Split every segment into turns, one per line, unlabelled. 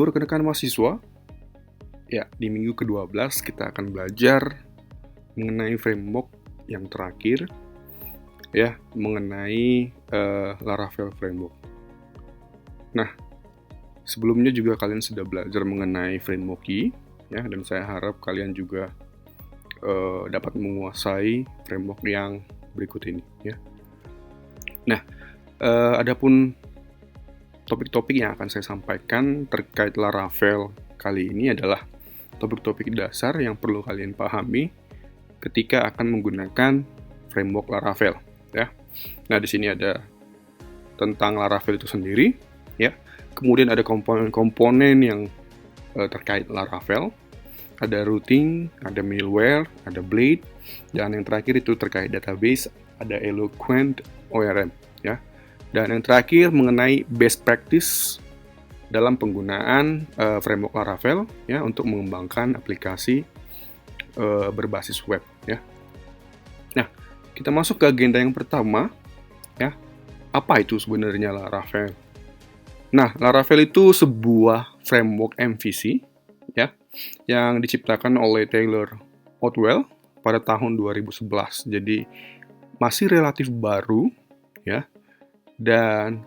Halo rekan-rekan mahasiswa, ya di minggu ke-12 kita akan belajar mengenai framework yang terakhir, ya mengenai Laravel framework. Nah, sebelumnya juga kalian sudah belajar mengenai framework key, ya, dan saya harap kalian juga dapat menguasai framework yang berikut ini, ya. Nah, adapun topik-topik yang akan saya sampaikan terkait Laravel kali ini adalah topik-topik dasar yang perlu kalian pahami ketika akan menggunakan framework Laravel, ya. Nah, di sini ada tentang Laravel itu sendiri, ya. Kemudian ada komponen-komponen yang terkait Laravel, ada routing, ada middleware, ada blade, dan yang terakhir itu terkait database, ada Eloquent ORM, ya. Dan yang terakhir mengenai best practice dalam penggunaan framework Laravel, ya, untuk mengembangkan aplikasi berbasis web, ya. Nah, kita masuk ke agenda yang pertama, ya. Apa itu sebenarnya Laravel? Nah, Laravel itu sebuah framework MVC, ya, yang diciptakan oleh Taylor Otwell pada tahun 2011. Jadi masih relatif baru, ya. Dan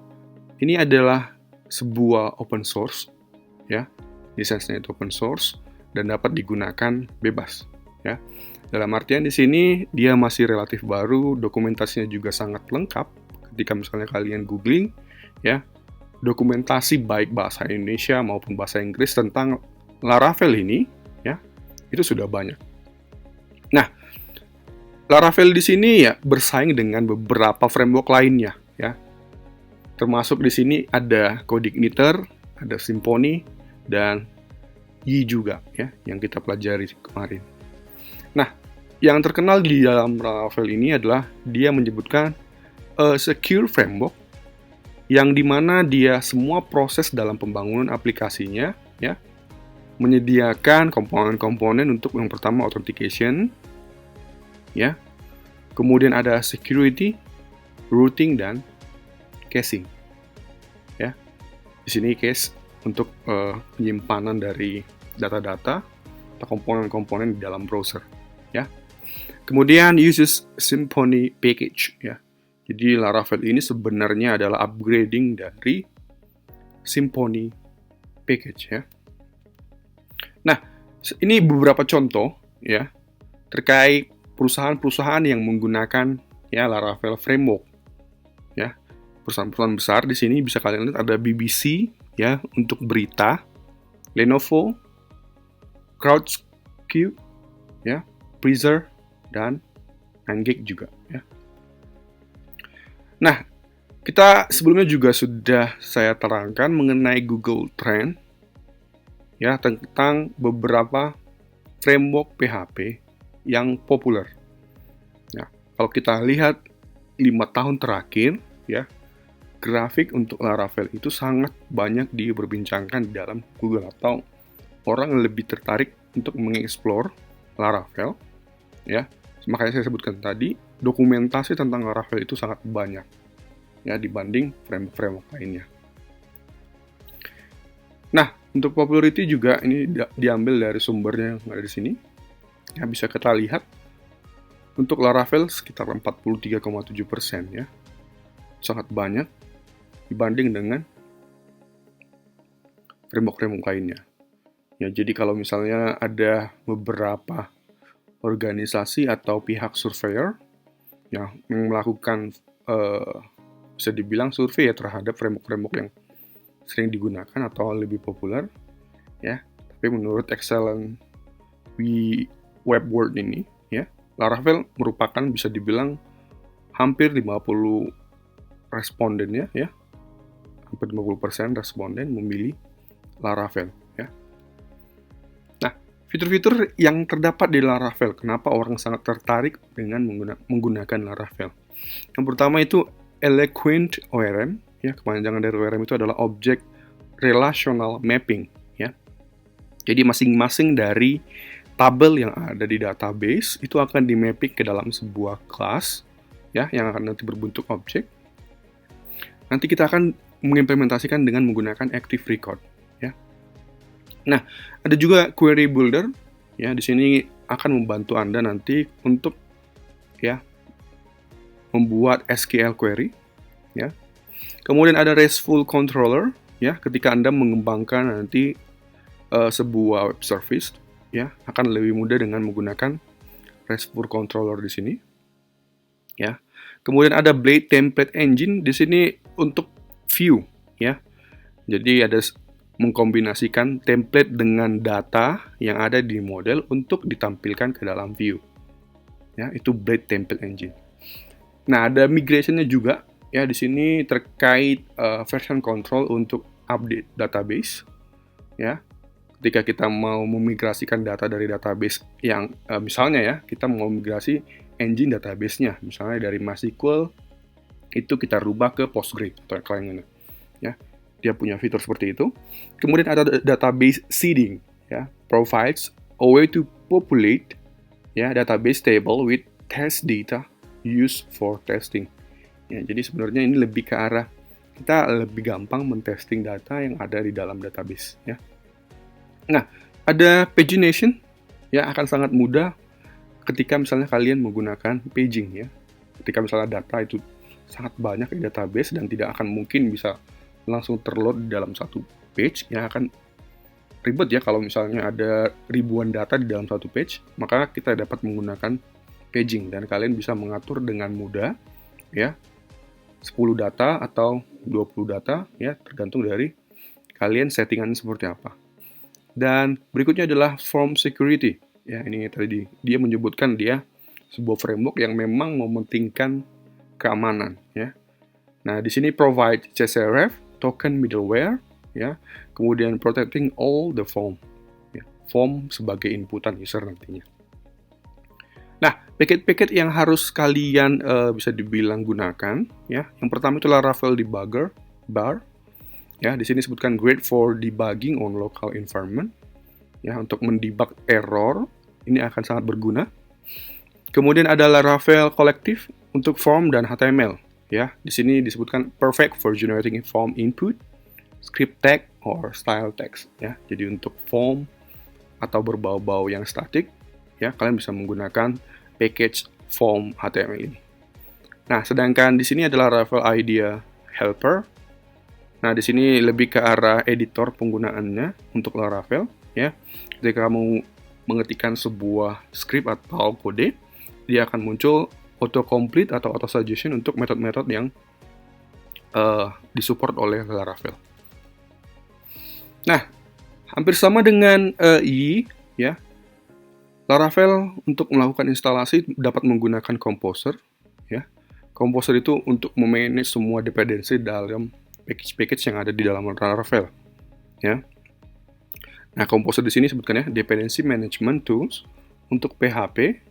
ini adalah sebuah open source, ya, lisensinya itu open source dan dapat digunakan bebas, ya. Dalam artian di sini dia masih relatif baru, dokumentasinya juga sangat lengkap. Ketika misalnya kalian googling, ya, dokumentasi baik bahasa Indonesia maupun bahasa Inggris tentang Laravel ini, ya, itu sudah banyak. Nah, Laravel di sini ya bersaing dengan beberapa framework lainnya, ya. Termasuk di sini ada CodeIgniter, ada Symfony, dan Yi juga, ya, yang kita pelajari kemarin. Nah, yang terkenal di dalam Laravel ini adalah dia menyebutkan a secure framework, yang dimana dia semua proses dalam pembangunan aplikasinya, ya, menyediakan komponen-komponen untuk yang pertama authentication, ya, kemudian ada security, routing, dan caching, ya. Di sini cache untuk penyimpanan dari data-data atau komponen-komponen di dalam browser, ya. Kemudian uses Symfony package, ya. Jadi Laravel ini sebenarnya adalah upgrading dari Symfony package, ya. Nah, ini beberapa contoh, ya, terkait perusahaan-perusahaan yang menggunakan, ya, Laravel framework, ya. Perusahaan-perusahaan besar di sini bisa kalian lihat ada BBC, ya, untuk berita, Lenovo, CrowdStrike, ya, Breezer, dan 9gag juga, ya. Nah, kita sebelumnya juga sudah saya terangkan mengenai Google Trend, ya, tentang beberapa framework PHP yang populer. Nah, kalau kita lihat 5 tahun terakhir, ya, grafik untuk Laravel itu sangat banyak diperbincangkan di dalam Google, atau orang lebih tertarik untuk mengeksplor Laravel, ya. Makanya saya sebutkan tadi, dokumentasi tentang Laravel itu sangat banyak, ya, dibanding framework lainnya. Nah, untuk popularity juga ini diambil dari sumbernya yang ada di sini. Ya, bisa kita lihat untuk Laravel sekitar 43,7%, ya. Sangat banyak dibanding dengan framework lainnya. Ya, jadi kalau misalnya ada beberapa organisasi atau pihak surveyor yang melakukan bisa dibilang survei, ya, terhadap framework yang sering digunakan atau lebih populer, ya. Tapi menurut Excellent Web World ini, ya, Laravel merupakan bisa dibilang hampir 50 respondennya, ya. Hampir 50% responden memilih Laravel, ya. Nah, fitur-fitur yang terdapat di Laravel, kenapa orang sangat tertarik dengan menggunakan Laravel? Yang pertama itu Eloquent ORM, ya, kepanjangan dari ORM itu adalah Object Relational Mapping, ya. Jadi masing-masing dari tabel yang ada di database itu akan di-mapping ke dalam sebuah kelas, ya, yang akan nanti berbentuk objek. Nanti kita akan mengimplementasikan dengan menggunakan Active Record, ya. Nah, ada juga query builder, ya di sini akan membantu Anda nanti untuk ya membuat SQL query, ya. Kemudian ada RESTful controller, ya ketika Anda mengembangkan nanti sebuah web service, ya akan lebih mudah dengan menggunakan RESTful controller di sini, ya. Kemudian ada Blade Template Engine di sini untuk view, ya. Jadi ada mengkombinasikan template dengan data yang ada di model untuk ditampilkan ke dalam view. Ya, itu Blade Template Engine. Nah, ada migration-nya juga ya di sini terkait version control untuk update database. Ya. Ketika kita mau memigrasikan data dari database yang misalnya ya, kita mau migrasi engine database-nya, misalnya dari MySQL itu kita rubah ke Postgre atau yang lainnya. Ya. Dia punya fitur seperti itu. Kemudian ada database seeding, ya, provides a way to populate ya database table with test data used for testing. Ya, jadi sebenarnya ini lebih ke arah kita lebih gampang mentesting data yang ada di dalam database, ya. Nah, ada pagination, ya akan sangat mudah ketika misalnya kalian menggunakan paging, ya. Ketika misalnya data itu sangat banyak di database dan tidak akan mungkin bisa langsung terload di dalam satu page, yang akan ribet ya kalau misalnya ada ribuan data di dalam satu page, maka kita dapat menggunakan paging dan kalian bisa mengatur dengan mudah ya 10 data atau 20 data ya tergantung dari kalian settingan seperti apa. Dan berikutnya adalah form security. Ya, ini tadi dia menyebutkan dia sebuah framework yang memang mementingkan keamanan ya. Nah, di sini provide CSRF token middleware, ya, kemudian protecting all the form, ya, form sebagai inputan user nantinya. Nah, paket-paket yang harus kalian bisa dibilang gunakan, ya, yang pertama itu Laravel Debugger bar, ya, di sini disebutkan great for debugging on local environment, ya, untuk mendebug error, ini akan sangat berguna. Kemudian ada Laravel Collective untuk form dan HTML. Ya, di sini disebutkan perfect for generating form input, script tag, or style text. Ya, jadi untuk form atau berbau-bau yang statik, ya kalian bisa menggunakan package form HTML ini. Nah, sedangkan di sini adalah Laravel Idea Helper. Nah, di sini lebih ke arah editor penggunaannya untuk Laravel. Ya, ketika kamu mengetikkan sebuah script atau kode, dia akan muncul autocomplete atau auto suggestion untuk metode-metode yang disupport oleh Laravel. Nah, hampir sama dengan ya. Laravel untuk melakukan instalasi dapat menggunakan Composer, ya. Composer itu untuk memanage semua dependensi dalam package-package yang ada di dalam Laravel, ya. Nah, Composer di sini sebutkan ya, dependency management tools untuk PHP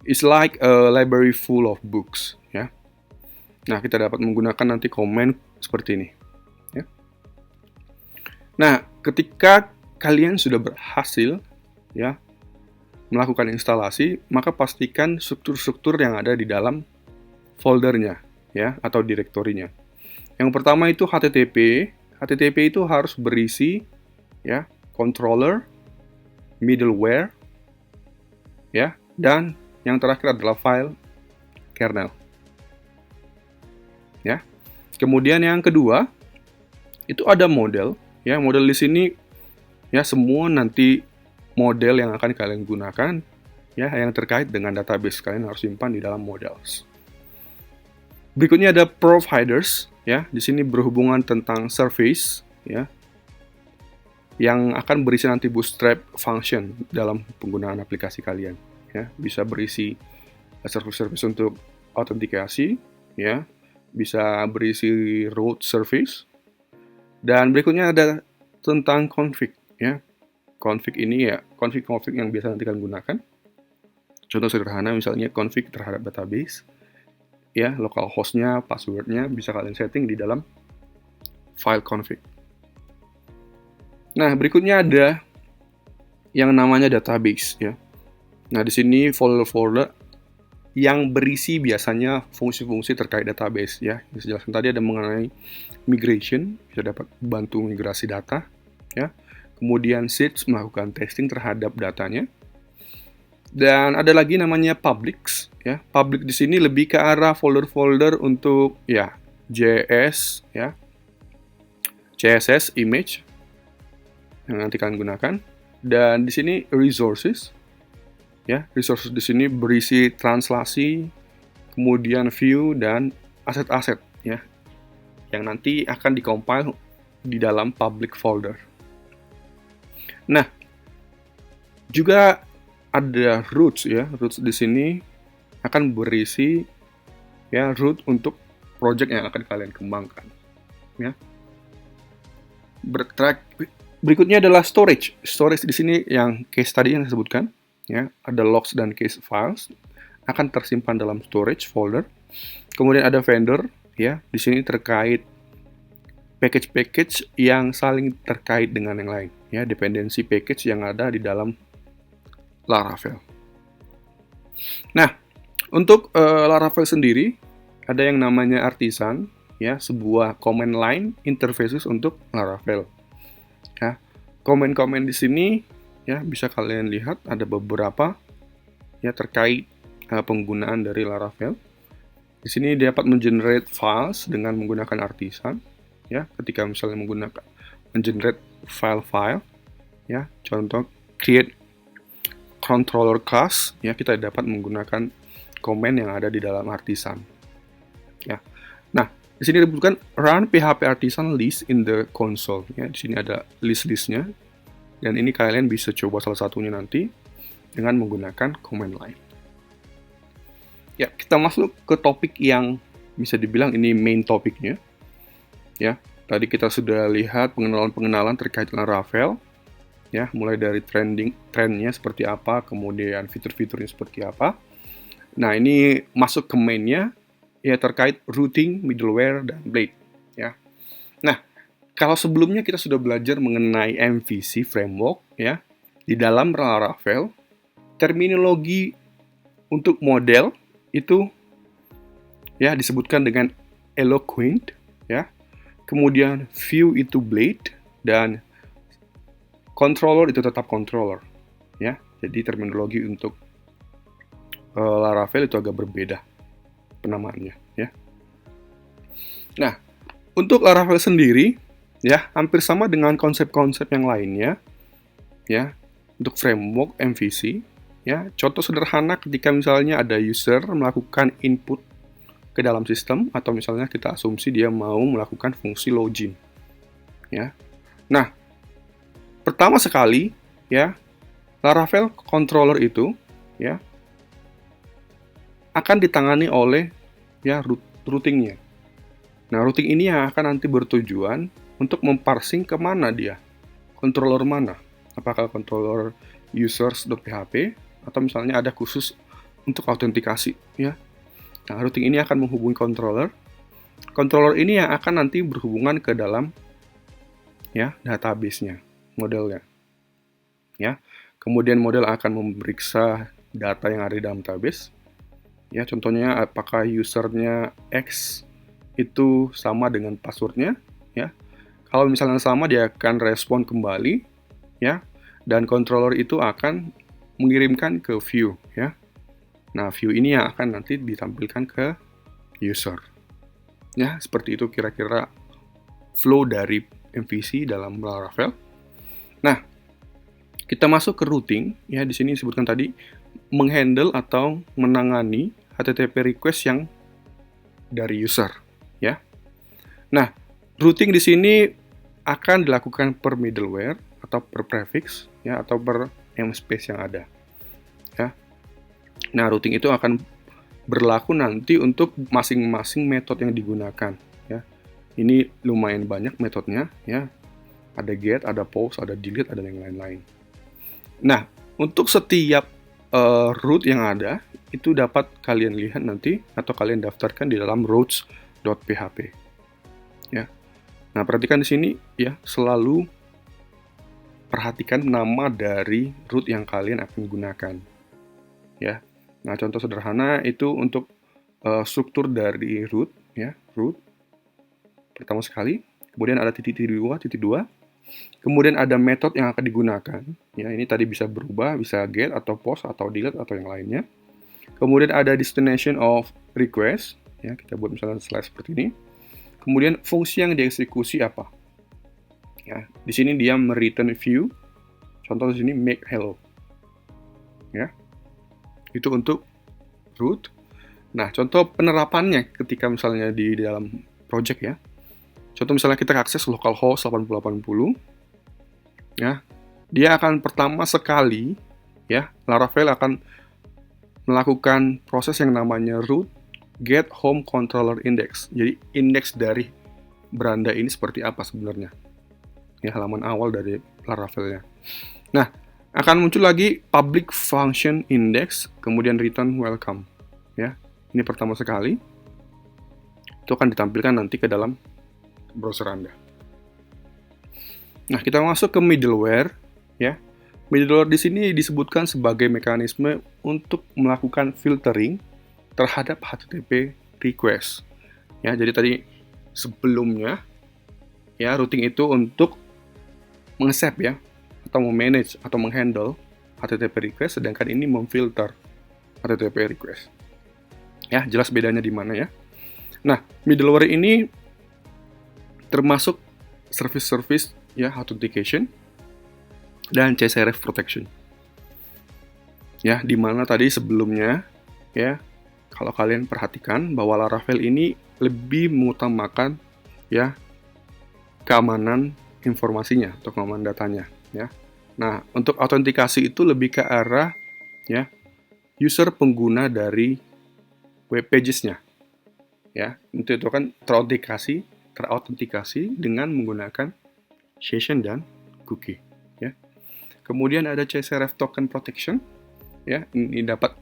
is like a library full of books, ya. Nah, kita dapat menggunakan nanti command seperti ini, ya. Nah, ketika kalian sudah berhasil, ya, melakukan instalasi, maka pastikan struktur-struktur yang ada di dalam foldernya, ya, atau direktorinya. Yang pertama itu HTTP. HTTP itu harus berisi, ya, controller, middleware, ya, dan yang terakhir adalah file kernel. Ya. Kemudian yang kedua itu ada model, ya. Model di sini ya semua nanti model yang akan kalian gunakan ya yang terkait dengan database kalian harus simpan di dalam models. Berikutnya ada providers, ya. Di sini berhubungan tentang service, ya. Yang akan berisi nanti bootstrap function dalam penggunaan aplikasi kalian. Ya, bisa berisi service-service untuk autentikasi, ya, bisa berisi root service, dan berikutnya ada tentang config, ya. Config ini ya config yang biasa nanti kalian gunakan. Contoh sederhana misalnya config terhadap database, ya, localhost-nya, password-nya bisa kalian setting di dalam file config. Nah, berikutnya ada yang namanya database, ya. Nah, di sini folder-folder yang berisi biasanya fungsi-fungsi terkait database, ya. Yang dijelaskan tadi ada mengenai migration, bisa dapat bantu migrasi data, ya. Kemudian search, melakukan testing terhadap datanya. Dan ada lagi namanya publics, ya. Public di sini lebih ke arah folder-folder untuk ya JS, ya, CSS image yang nanti kalian gunakan. Dan di sini resources, ya. Resources di sini berisi translasi, kemudian view dan aset-aset, ya, yang nanti akan dikompil di dalam public folder. Nah, juga ada roots, ya. Roots di sini akan berisi ya root untuk project yang akan kalian kembangkan, ya. Berikutnya adalah storage. Storage di sini yang case tadi yang saya sebutkan, ya, ada logs dan case files akan tersimpan dalam storage folder. Kemudian ada vendor, ya, di sini terkait package-package yang saling terkait dengan yang lain, ya, dependensi package yang ada di dalam Laravel. Nah, untuk Laravel sendiri ada yang namanya artisan, ya, sebuah command line interfaces untuk Laravel. Ya, komen-komen di sini, ya, bisa kalian lihat ada beberapa, ya, terkait penggunaan dari Laravel. Di sini dapat mengenerate files dengan menggunakan artisan, ya, ketika misalnya menggunakan mengenerate file-file, ya, contoh create controller class, ya, kita dapat menggunakan komen yang ada di dalam artisan, ya. Nah, di sini disebutkan run PHP artisan list in the console, ya. Di sini ada list-listnya, dan ini kalian bisa coba salah satunya nanti dengan menggunakan command line. Ya, kita masuk ke topik yang bisa dibilang ini main topiknya, ya. Tadi kita sudah lihat pengenalan-pengenalan terkait dengan Laravel, ya, mulai dari trennya seperti apa, kemudian fitur-fiturnya seperti apa. Nah, ini masuk ke mainnya, ya, terkait routing, middleware, dan blade, ya. Nah, kalau sebelumnya kita sudah belajar mengenai MVC framework, ya, di dalam Laravel, terminologi untuk model itu, ya, disebutkan dengan eloquent, ya. Kemudian view itu blade, dan controller itu tetap controller, ya. Jadi terminologi untuk Laravel itu agak berbeda penamaannya, ya. Nah, untuk Laravel sendiri, ya, hampir sama dengan konsep-konsep yang lainnya, ya. Untuk framework MVC, ya, contoh sederhana ketika misalnya ada user melakukan input ke dalam sistem, atau misalnya kita asumsi dia mau melakukan fungsi login, ya. Nah, pertama sekali, ya, Laravel controller itu, ya, akan ditangani oleh, ya, routingnya. Nah, routing ini yang akan nanti bertujuan untuk memparsing kemana dia, controller mana, apakah controller users.php atau misalnya ada khusus untuk autentikasi, ya. Nah, routing ini akan menghubungi controller. Controller ini yang akan nanti berhubungan ke dalam, ya, database-nya, modelnya, ya. Kemudian model akan memeriksa data yang ada di dalam database, ya, contohnya apakah usernya X itu sama dengan passwordnya, ya. Kalau misalnya sama, dia akan respon kembali, ya, dan controller itu akan mengirimkan ke view, ya. Nah, view ini yang akan nanti ditampilkan ke user, ya. Seperti itu kira-kira flow dari MVC dalam Laravel. Nah, kita masuk ke routing, ya. Di sini disebutkan tadi menghandle atau menangani HTTP request yang dari user, ya. Nah, routing di sini akan dilakukan per middleware atau per prefix, ya, atau per namespace yang ada, ya. Nah, routing itu akan berlaku nanti untuk masing-masing metode yang digunakan, ya. Ini lumayan banyak metodenya, ya. Ada get, ada post, ada delete, ada yang lain-lain. Nah, untuk setiap root yang ada itu dapat kalian lihat nanti atau kalian daftarkan di dalam routes.php, ya. Nah, perhatikan di sini, ya, selalu perhatikan nama dari root yang kalian akan gunakan, ya. Nah, contoh sederhana itu untuk struktur dari root, ya, root pertama sekali, kemudian ada titik 2, Kemudian ada metode yang akan digunakan. Ya, ini tadi bisa berubah, bisa get atau post atau delete atau yang lainnya. Kemudian ada destination of request. Ya, kita buat misalnya slide seperti ini. Kemudian fungsi yang dieksekusi apa? Ya, di sini dia mereturn view. Contoh di sini make hello. Ya. Itu untuk root. Nah, contoh penerapannya ketika misalnya di dalam project ya. Contoh misalnya kita akses localhost 8080, ya, dia akan pertama sekali, ya, Laravel akan melakukan proses yang namanya root get home controller index. Jadi indeks dari beranda ini seperti apa sebenarnya? Ya, halaman awal dari Laravelnya. Nah, akan muncul lagi public function index, kemudian return welcome. Ya, ini pertama sekali. Itu akan ditampilkan nanti ke dalam browser Anda. Nah, kita masuk ke middleware, ya. Middleware di sini disebutkan sebagai mekanisme untuk melakukan filtering terhadap HTTP request. Ya, jadi tadi sebelumnya, ya, routing itu untuk meng-accept ya, atau memanage atau menghandle HTTP request, sedangkan ini memfilter HTTP request. Ya, jelas bedanya di mana ya. Nah, middleware ini termasuk service-service ya, authentication dan CSRF protection. Ya, di mana tadi sebelumnya ya, kalau kalian perhatikan bahwa Laravel ini lebih mengutamakan ya keamanan informasinya atau keamanan datanya ya. Nah, untuk autentikasi itu lebih ke arah ya user pengguna dari web pages-nya. Ya, itu kan terautentikasi dengan menggunakan session dan cookie ya. Kemudian ada CSRF token protection ya, ini dapat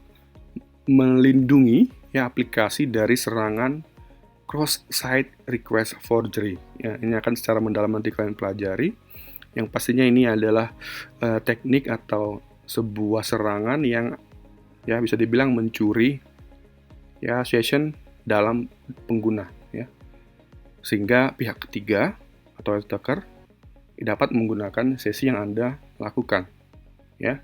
melindungi ya aplikasi dari serangan cross-site request forgery. Ya, ini akan secara mendalam nanti kalian pelajari. Yang pastinya ini adalah teknik atau sebuah serangan yang ya bisa dibilang mencuri ya session dalam pengguna ya. Sehingga pihak ketiga atau attacker dapat menggunakan sesi yang Anda lakukan ya.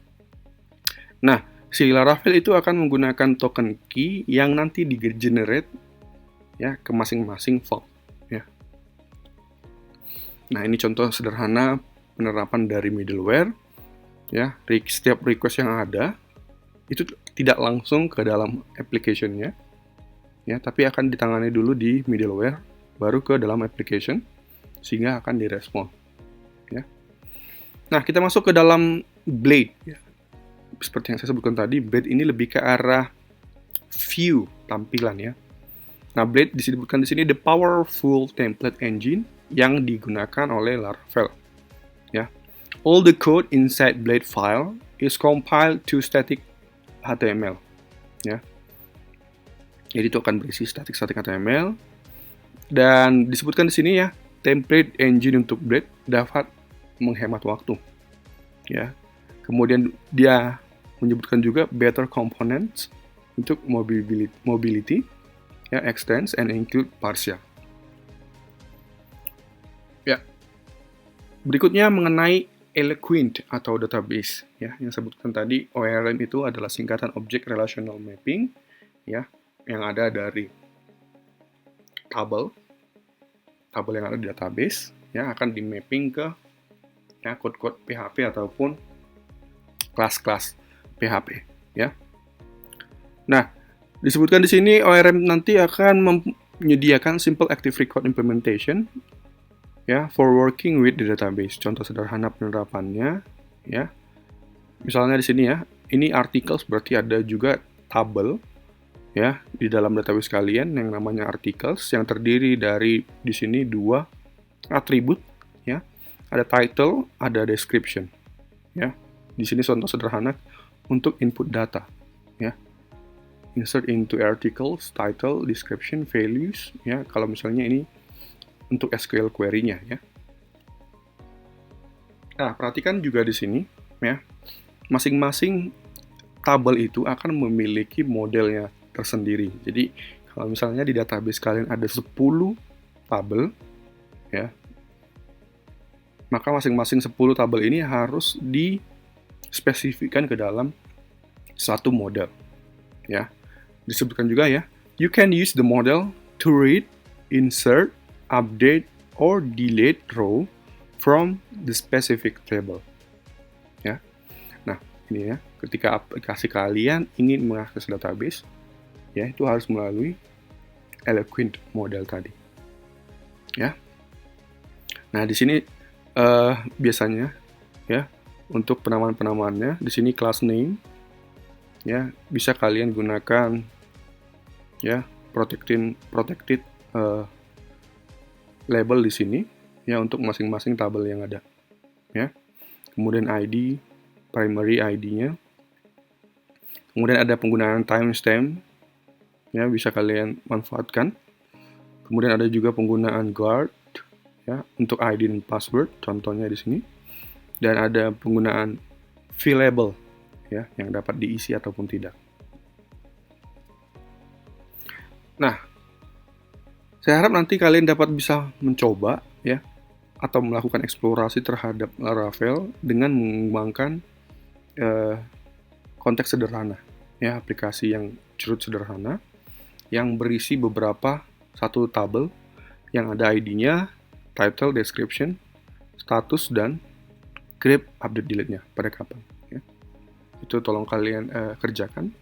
Nah, si Laravel itu akan menggunakan token key yang nanti di-generate ya ke masing-masing vault ya. Nah, ini contoh sederhana penerapan dari middleware ya. Setiap request yang ada itu tidak langsung ke dalam application-nya ya, tapi akan ditangani dulu di middleware baru ke dalam application sehingga akan direspon ya. Nah, kita masuk ke dalam Blade ya. Seperti yang saya sebutkan tadi, Blade ini lebih ke arah view tampilan ya. Nah, Blade disebutkan di sini the powerful template engine yang digunakan oleh Laravel. Ya, all the code inside Blade file is compiled to static HTML. Ya, jadi itu akan berisi static HTML dan disebutkan di sini ya, template engine untuk Blade dapat menghemat waktu. Ya, kemudian dia menyebutkan juga better components untuk mobility ya, extends and include partial. Ya. Berikutnya mengenai Eloquent atau database ya, yang sebutkan tadi ORM itu adalah singkatan Object Relational Mapping ya, yang ada dari tabel yang ada di database ya, akan di mapping ke ya kode-kode PHP ataupun kelas-kelas PHP ya. Nah, disebutkan di sini ORM nanti akan menyediakan simple active record implementation ya for working with the database. Contoh sederhana penerapannya ya. Misalnya di sini ya, ini articles berarti ada juga tabel ya di dalam database kalian yang namanya articles yang terdiri dari di sini dua atribut ya. Ada title, ada description ya. Di sini contoh sederhana untuk input data ya. Insert into articles, title, description, values ya. Kalau misalnya ini untuk SQL query-nya ya. Nah, perhatikan juga di sini ya. Masing-masing tabel itu akan memiliki modelnya tersendiri. Jadi, kalau misalnya di database kalian ada 10 tabel ya. maka masing-masing 10 tabel ini harus dispesifikkan ke dalam satu model. Ya, disebutkan juga ya, you can use the model to read, insert, update, or delete row from the specific table. Ya, nah ini ya, ketika aplikasi kalian ingin mengakses database, ya itu harus melalui Eloquent model tadi. Ya, nah di sini biasanya ya untuk penamaan-penamaannya di sini class name ya bisa kalian gunakan ya protected label di sini ya untuk masing-masing tabel yang ada ya. Kemudian ID, primary ID-nya. Kemudian ada penggunaan timestamp ya, bisa kalian manfaatkan. Kemudian ada juga penggunaan guard ya untuk ID dan password, contohnya di sini. Dan ada penggunaan field label ya yang dapat diisi ataupun tidak. Nah, saya harap nanti kalian dapat bisa mencoba ya atau melakukan eksplorasi terhadap Laravel dengan mengembangkan konteks sederhana ya, aplikasi yang curut sederhana yang berisi beberapa satu tabel yang ada ID-nya, title, description, status, dan grep update delete-nya pada kapan. Ya. Itu tolong kalian kerjakan.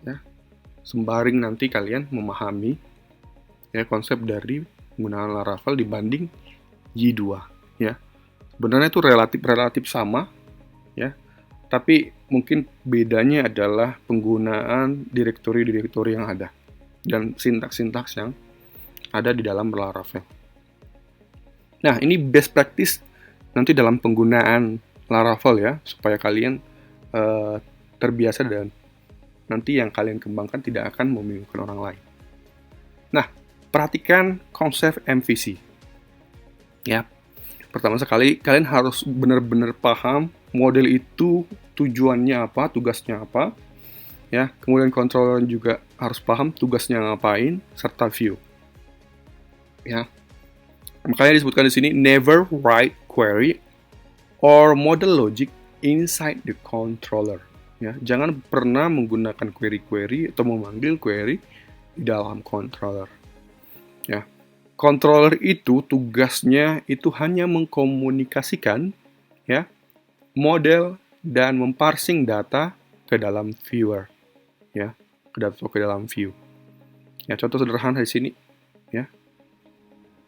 Ya. Sembari nanti kalian memahami ya konsep dari penggunaan Laravel dibanding Y2. Ya. Sebenarnya itu relatif sama. Ya. Tapi mungkin bedanya adalah penggunaan direktori-direktori yang ada dan sintaks-sintaks yang ada di dalam Laravel. Nah, ini best practice nanti dalam penggunaan Laravel ya, supaya kalian terbiasa dan nanti yang kalian kembangkan tidak akan membingungkan orang lain. Nah, perhatikan konsep MVC. Ya, pertama sekali kalian harus benar-benar paham model itu tujuannya apa, tugasnya apa. Ya, kemudian controller juga harus paham tugasnya ngapain serta view. Ya. Makanya disebutkan di sini never write query or model logic inside the controller. Ya, jangan pernah menggunakan query-query atau memanggil query di dalam controller. Ya. Controller itu tugasnya itu hanya mengkomunikasikan ya model dan memparsing data ke dalam viewer. Ya, ke dalam view. Ya, contoh sederhana di sini ya.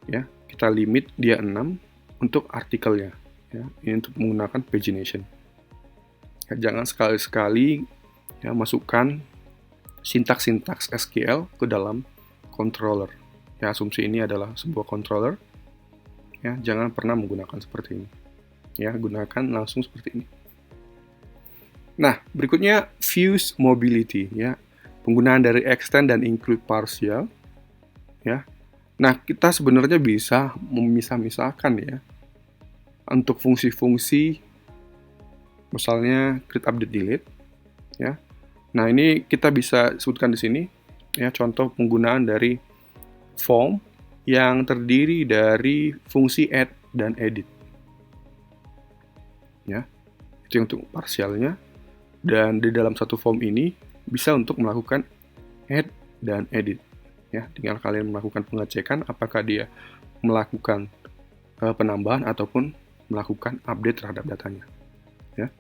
Ya, kita limit dia 6 untuk artikelnya. Ya, ini untuk menggunakan pagination. Ya, jangan sekali-sekali ya masukkan sintaks-sintaks SQL ke dalam controller. Ya, asumsi ini adalah sebuah controller. Ya, jangan pernah menggunakan seperti ini. Ya, gunakan langsung seperti ini. Nah, berikutnya views mobility ya. Penggunaan dari extend dan include partial ya. Nah, kita sebenarnya bisa memisah-misahkan ya untuk fungsi-fungsi misalnya create, update, delete ya. Nah, ini kita bisa sebutkan di sini ya contoh penggunaan dari form yang terdiri dari fungsi add dan edit. Ya. Itu untuk partialnya. Dan di dalam satu form ini bisa untuk melakukan add dan edit. Ya, tinggal kalian melakukan pengecekan apakah dia melakukan penambahan ataupun melakukan update terhadap datanya. Ya.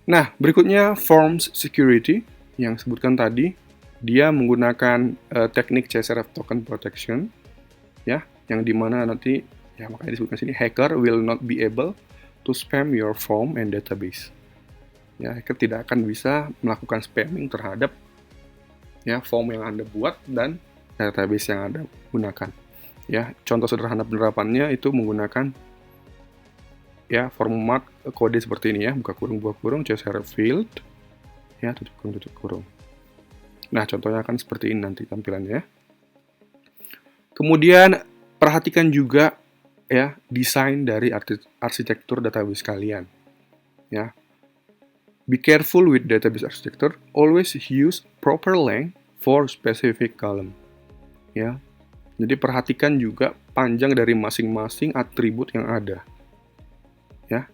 Nah, berikutnya forms security yang sebutkan tadi, dia menggunakan teknik CSRF token protection, ya, yang dimana nanti ya makanya disebutkan sini hacker will not be able to spam your form and database. Ya, hacker tidak akan bisa melakukan spamming terhadap ya form yang Anda buat dan database yang Anda gunakan. Ya, contoh sederhana penerapannya itu menggunakan ya format kode seperti ini ya, buka kurung CSRF field ya, tutup kurung. Nah, contohnya akan seperti ini nanti tampilannya. Kemudian perhatikan juga ya desain dari arsitektur database kalian. Ya. Be careful with database architecture. Always use proper length for specific column. Ya. Jadi perhatikan juga panjang dari masing-masing atribut yang ada. Ya.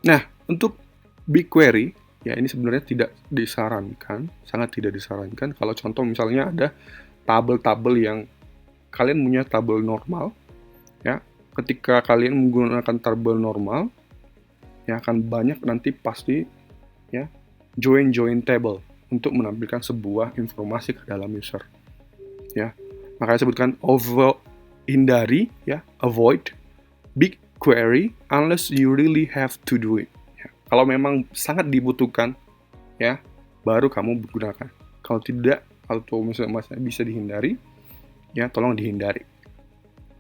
Nah, untuk BigQuery, ya ini sebenarnya tidak disarankan, sangat tidak disarankan. Kalau contoh misalnya ada tabel-tabel yang kalian punya tabel normal, ya, ketika kalian menggunakan tabel normal, ya akan banyak nanti pasti ya join table untuk menampilkan sebuah informasi ke dalam user. Ya, makanya sebutkan hindari, ya, avoid BigQuery unless you really have to do it. Ya, kalau memang sangat dibutuhkan, ya, baru kamu gunakan. Kalau tidak, atau misalnya bisa dihindari, ya, tolong dihindari.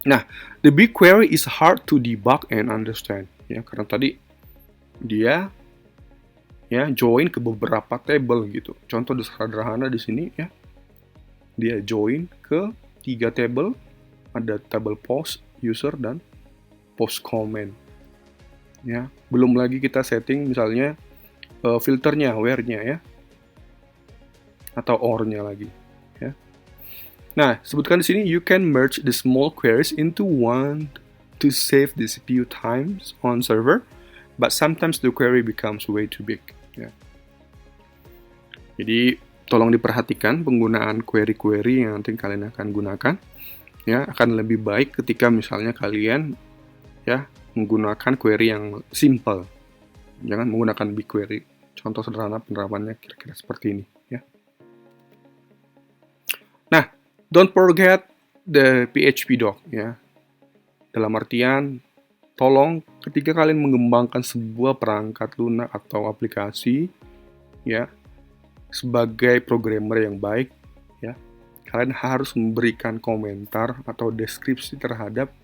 Nah, the BigQuery is hard to debug and understand. Ya, karena tadi dia ya join ke beberapa table gitu. Contoh sederhana di sini ya. Dia join ke 3 table, ada table post, user, dan post comment. Ya, belum lagi kita setting misalnya filternya, where-nya ya. Atau or-nya lagi, ya. Nah, sebutkan di sini you can merge the small queries into one to save the CPU times on server, but sometimes the query becomes way too big. Ya. Jadi tolong diperhatikan penggunaan query-query yang nanti kalian akan gunakan. Ya, akan lebih baik ketika misalnya kalian ya menggunakan query yang simple. Jangan menggunakan BigQuery. Contoh sederhana penerapannya kira-kira seperti ini. Ya. Nah, don't forget the PHP doc. Ya. Dalam artian, tolong ketika kalian mengembangkan sebuah perangkat lunak atau aplikasi, ya, sebagai programmer yang baik, ya, kalian harus memberikan komentar atau deskripsi terhadap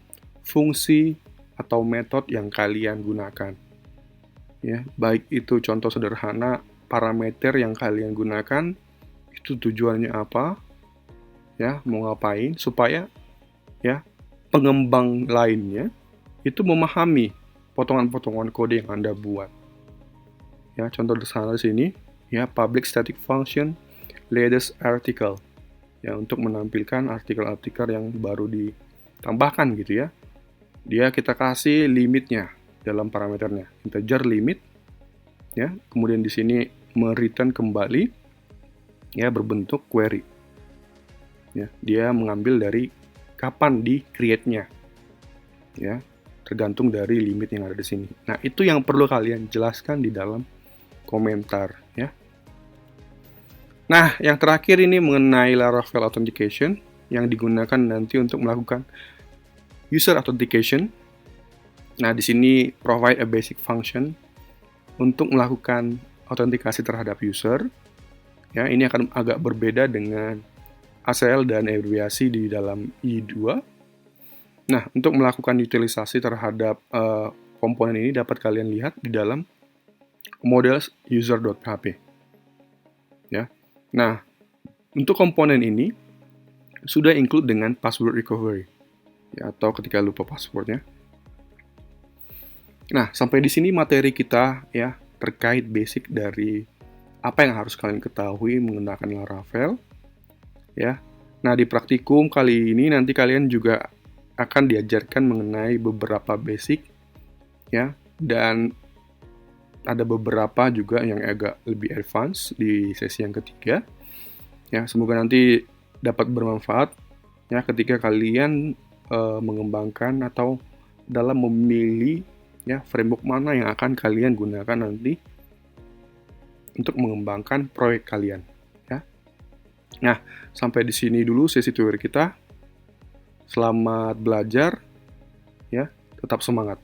fungsi atau metode yang kalian gunakan. Ya, baik itu contoh sederhana parameter yang kalian gunakan, itu tujuannya apa, ya, mau ngapain, supaya ya pengembang lainnya itu memahami potongan-potongan kode yang Anda buat. Ya, contoh sederhana di sini, ya, public static function latest article, ya, untuk menampilkan artikel-artikel yang baru ditambahkan gitu ya. Dia kita kasih limitnya dalam parameternya, integer limit, ya, kemudian di sini mereturn kembali, ya, berbentuk query. Ya, dia mengambil dari kapan di create-nya, ya, tergantung dari limit yang ada di sini. Nah, itu yang perlu kalian jelaskan di dalam komentar, ya. Nah, yang terakhir ini mengenai Laravel Authentication yang digunakan nanti untuk melakukan user authentication. Nah, di sini provide a basic function untuk melakukan autentikasi terhadap user. Ya, ini akan agak berbeda dengan ACL dan abbreviasi di dalam I2. Nah, untuk melakukan utilisasi terhadap komponen ini dapat kalian lihat di dalam model user.php. Ya. Nah, untuk komponen ini sudah include dengan password recovery, ya, atau ketika lupa passwordnya. Nah, sampai di sini materi kita ya terkait basic dari apa yang harus kalian ketahui menggunakan Laravel. Ya. Nah, di praktikum kali ini nanti kalian juga akan diajarkan mengenai beberapa basic, ya, dan ada beberapa juga yang agak lebih advance di sesi yang ketiga. Ya, semoga nanti dapat bermanfaat ya ketika kalian mengembangkan atau dalam memilih ya framework mana yang akan kalian gunakan nanti untuk mengembangkan proyek kalian, ya. Nah, sampai di sini dulu sesi teori kita. Selamat belajar, ya. Tetap semangat.